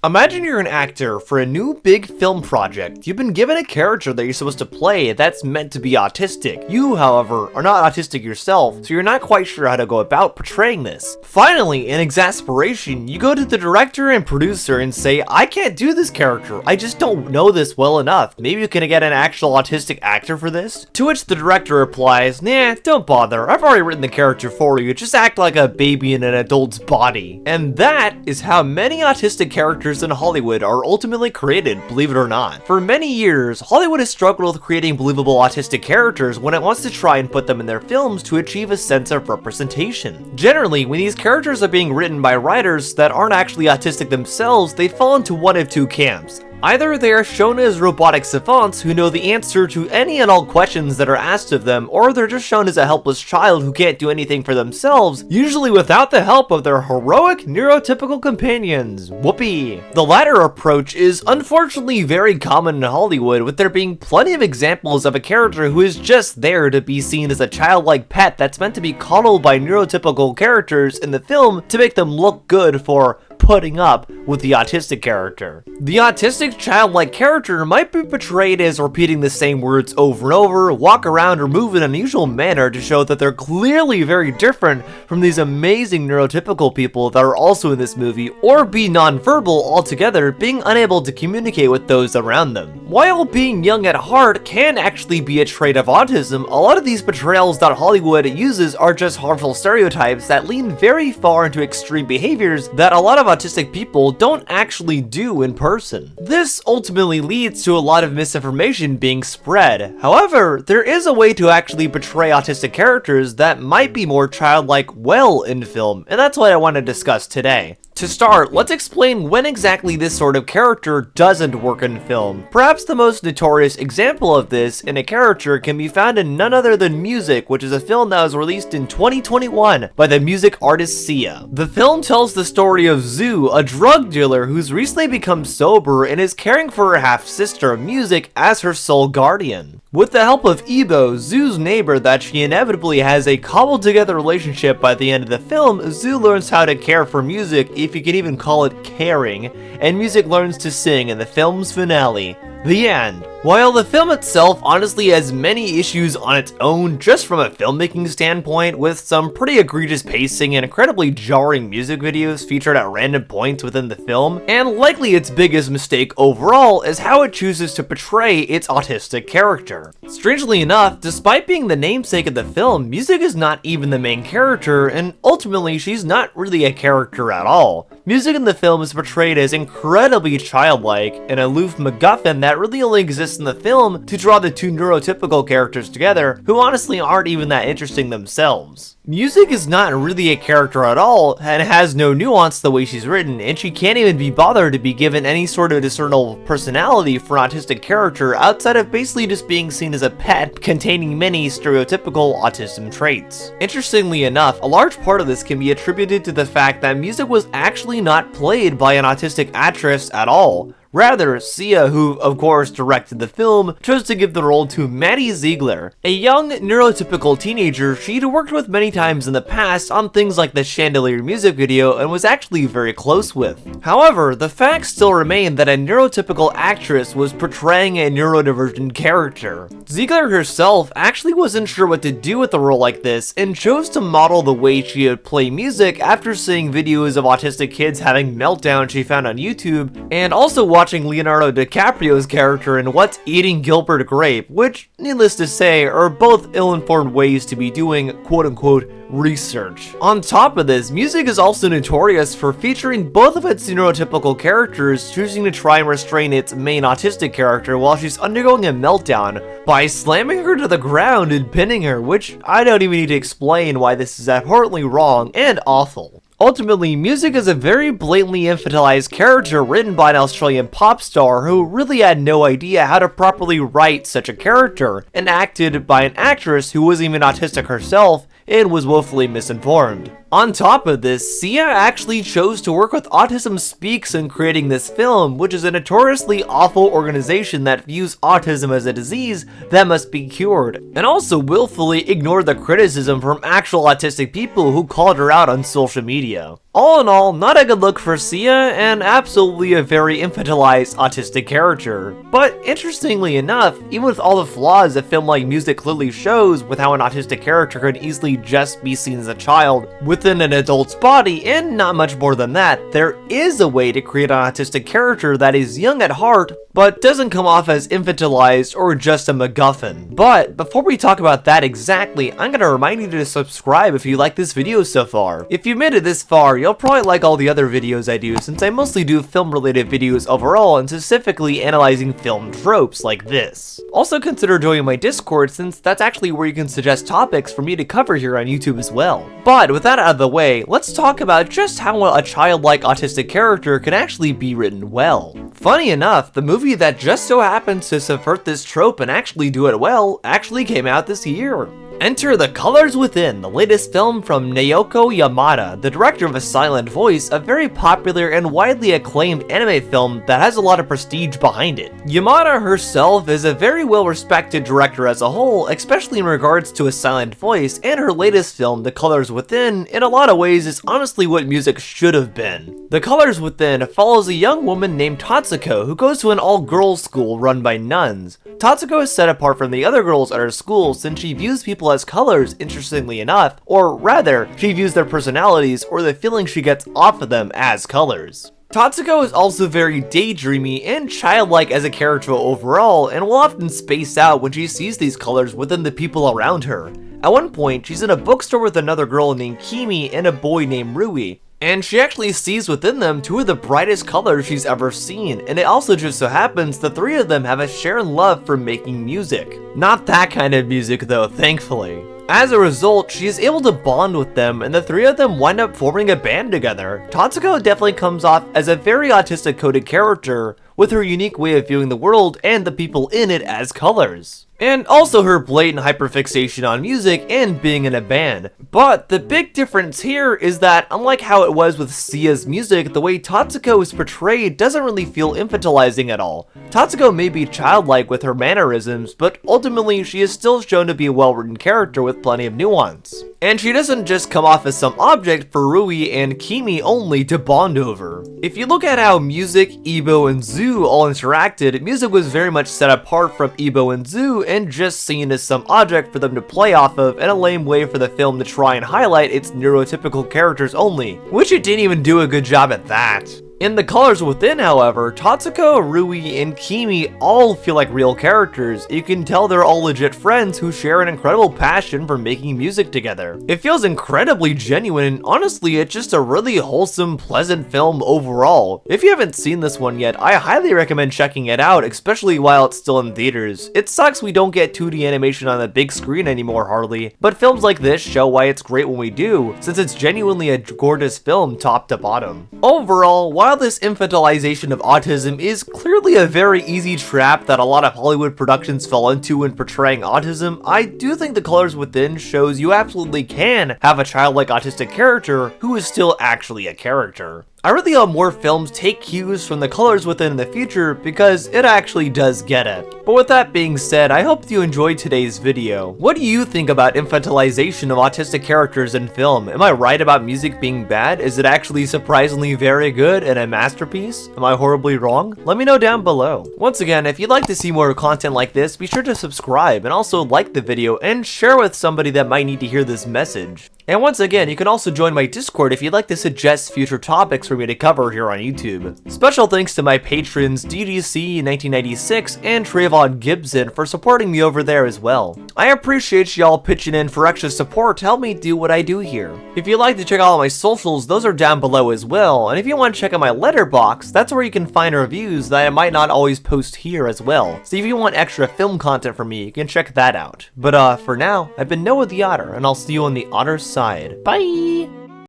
Imagine you're an actor for a new big film project. You've been given a character that you're supposed to play that's meant to be autistic. You, however, are not autistic yourself, so you're not quite sure how to go about portraying this. Finally, in exasperation, you go to the director and producer and say, I can't do this character, I just don't know this well enough. Maybe you can get an actual autistic actor for this? To which the director replies, nah, don't bother, I've already written the character for you, just act like a baby in an adult's body. And that is how many autistic characters in Hollywood are ultimately created, believe it or not. For many years, Hollywood has struggled with creating believable autistic characters when it wants to try and put them in their films to achieve a sense of representation. Generally, when these characters are being written by writers that aren't actually autistic themselves, they fall into one of two camps. Either they are shown as robotic savants who know the answer to any and all questions that are asked of them, or they're just shown as a helpless child who can't do anything for themselves, usually without the help of their heroic neurotypical companions. Whoopee! The latter approach is unfortunately very common in Hollywood, with there being plenty of examples of a character who is just there to be seen as a childlike pet that's meant to be coddled by neurotypical characters in the film to make them look good for putting up with the autistic character. The autistic childlike character might be portrayed as repeating the same words over and over, walk around or move in an unusual manner to show that they're clearly very different from these amazing neurotypical people that are also in this movie, or be nonverbal altogether, being unable to communicate with those around them. While being young at heart can actually be a trait of autism, a lot of these portrayals that Hollywood uses are just harmful stereotypes that lean very far into extreme behaviors that a lot of autistic people don't actually do in person. This ultimately leads to a lot of misinformation being spread. However, there is a way to actually portray autistic characters that might be more childlike well in film, and that's what I want to discuss today. To start, let's explain when exactly this sort of character doesn't work in film. Perhaps the most notorious example of this in a character can be found in none other than Music, which is a film that was released in 2021 by the music artist Sia. The film tells the story of Zoo, a drug dealer who's recently become sober and is caring for her half-sister, Music, as her sole guardian. With the help of Ebo, Zoo's neighbor that she inevitably has a cobbled together relationship by the end of the film, Zoo learns how to care for Music, if you can even call it caring, and Music learns to sing in the film's finale. The end. While the film itself honestly has many issues on its own just from a filmmaking standpoint, with some pretty egregious pacing and incredibly jarring music videos featured at random points within the film, and likely its biggest mistake overall is how it chooses to portray its autistic character. Strangely enough, despite being the namesake of the film, Music is not even the main character, and ultimately she's not really a character at all. Music in the film is portrayed as incredibly childlike, an aloof MacGuffin that really only exists in the film to draw the two neurotypical characters together, who honestly aren't even that interesting themselves. Music is not really a character at all, and has no nuance the way she's written, and she can't even be bothered to be given any sort of discernible personality for an autistic character outside of basically just being seen as a pet containing many stereotypical autism traits. Interestingly enough, a large part of this can be attributed to the fact that Music was actually not played by an autistic actress at all. Rather, Sia, who of course directed the film, chose to give the role to Maddie Ziegler, a young neurotypical teenager she'd worked with many times in the past on things like the Chandelier music video and was actually very close with. However, the fact still remained that a neurotypical actress was portraying a neurodivergent character. Ziegler herself actually wasn't sure what to do with a role like this and chose to model the way she would play Music after seeing videos of autistic kids having meltdowns she found on YouTube, and also watching Leonardo DiCaprio's character in What's Eating Gilbert Grape, which, needless to say, are both ill-informed ways to be doing quote-unquote research. On top of this, Music is also notorious for featuring both of its neurotypical characters choosing to try and restrain its main autistic character while she's undergoing a meltdown by slamming her to the ground and pinning her, which I don't even need to explain why this is abhorrently wrong and awful. Ultimately, Music is a very blatantly infantilized character written by an Australian pop star who really had no idea how to properly write such a character, and acted by an actress who wasn't even autistic herself and was woefully misinformed. On top of this, Sia actually chose to work with Autism Speaks in creating this film, which is a notoriously awful organization that views autism as a disease that must be cured, and also willfully ignored the criticism from actual autistic people who called her out on social media. All in all, not a good look for Sia, and absolutely a very infantilized autistic character. But interestingly enough, even with all the flaws a film like Music clearly shows with how an autistic character could easily just be seen as a child within an adult's body, and not much more than that, there is a way to create an autistic character that is young at heart, but doesn't come off as infantilized or just a MacGuffin. But before we talk about that exactly, I'm gonna remind you to subscribe if you like this video so far. If you made it this far, you'll probably like all the other videos I do, since I mostly do film related videos overall and specifically analyzing film tropes like this. Also consider joining my Discord, since that's actually where you can suggest topics for me to cover here on YouTube as well. But with that out of the way, let's talk about just how a childlike autistic character can actually be written well. Funny enough, the movie that just so happens to subvert this trope and actually do it well actually came out this year. Enter The Colors Within, the latest film from Naoko Yamada, the director of A Silent Voice, a very popular and widely acclaimed anime film that has a lot of prestige behind it. Yamada herself is a very well-respected director as a whole, especially in regards to A Silent Voice, and her latest film, The Colors Within, in a lot of ways is honestly what Music should have been. The Colors Within follows a young woman named Tatsuko who goes to an all-girls school run by nuns. Tatsuko is set apart from the other girls at her school since she views people as colors, interestingly enough, or rather, she views their personalities or the feeling she gets off of them as colors. Tatsuko is also very daydreamy and childlike as a character overall, and will often space out when she sees these colors within the people around her. At one point, she's in a bookstore with another girl named Kimi and a boy named Rui, and she actually sees within them two of the brightest colors she's ever seen, and it also just so happens the three of them have a shared love for making music. Not that kind of music though, thankfully. As a result, she is able to bond with them, and the three of them wind up forming a band together. Tatsuko definitely comes off as a very autistic-coded character, with her unique way of viewing the world and the people in it as colors. And also her blatant hyperfixation on music and being in a band. But the big difference here is that, unlike how it was with Sia's music, the way Tatsuko is portrayed doesn't really feel infantilizing at all. Tatsuko may be childlike with her mannerisms, but ultimately she is still shown to be a well-written character with plenty of nuance. And she doesn't just come off as some object for Rui and Kimi only to bond over. If you look at how Music, Ibo, and Zoo all interacted, Music was very much set apart from Ibo and Zoo and just seen as some object for them to play off of, and a lame way for the film to try and highlight its neurotypical characters only, which it didn't even do a good job at that. In The Colors Within, however, Tatsuko, Rui, and Kimi all feel like real characters. You can tell they're all legit friends who share an incredible passion for making music together. It feels incredibly genuine, and honestly, it's just a really wholesome, pleasant film overall. If you haven't seen this one yet, I highly recommend checking it out, especially while it's still in theaters. It sucks we don't get 2D animation on the big screen anymore hardly, but films like this show why it's great when we do, since it's genuinely a gorgeous film top to bottom. Overall, while this infantilization of autism is clearly a very easy trap that a lot of Hollywood productions fall into when portraying autism, I do think The Colors Within shows you absolutely can have a childlike autistic character who is still actually a character. I really hope more films take cues from The Colors Within in the future, because it actually does get it. But with that being said, I hope you enjoyed today's video. What do you think about infantilization of autistic characters in film? Am I right about Music being bad? Is it actually surprisingly very good and a masterpiece? Am I horribly wrong? Let me know down below. Once again, if you'd like to see more content like this, be sure to subscribe and also like the video and share with somebody that might need to hear this message. And once again, you can also join my Discord if you'd like to suggest future topics for me to cover here on YouTube. Special thanks to my patrons DDC1996 and Trayvon Gibson for supporting me over there as well. I appreciate y'all pitching in for extra support to help me do what I do here. If you'd like to check out all my socials, those are down below as well, and if you want to check out my letterbox, that's where you can find reviews that I might not always post here as well. So if you want extra film content from me, you can check that out. But for now, I've been Noah the Otter, and I'll see you on the Otter side. Bye!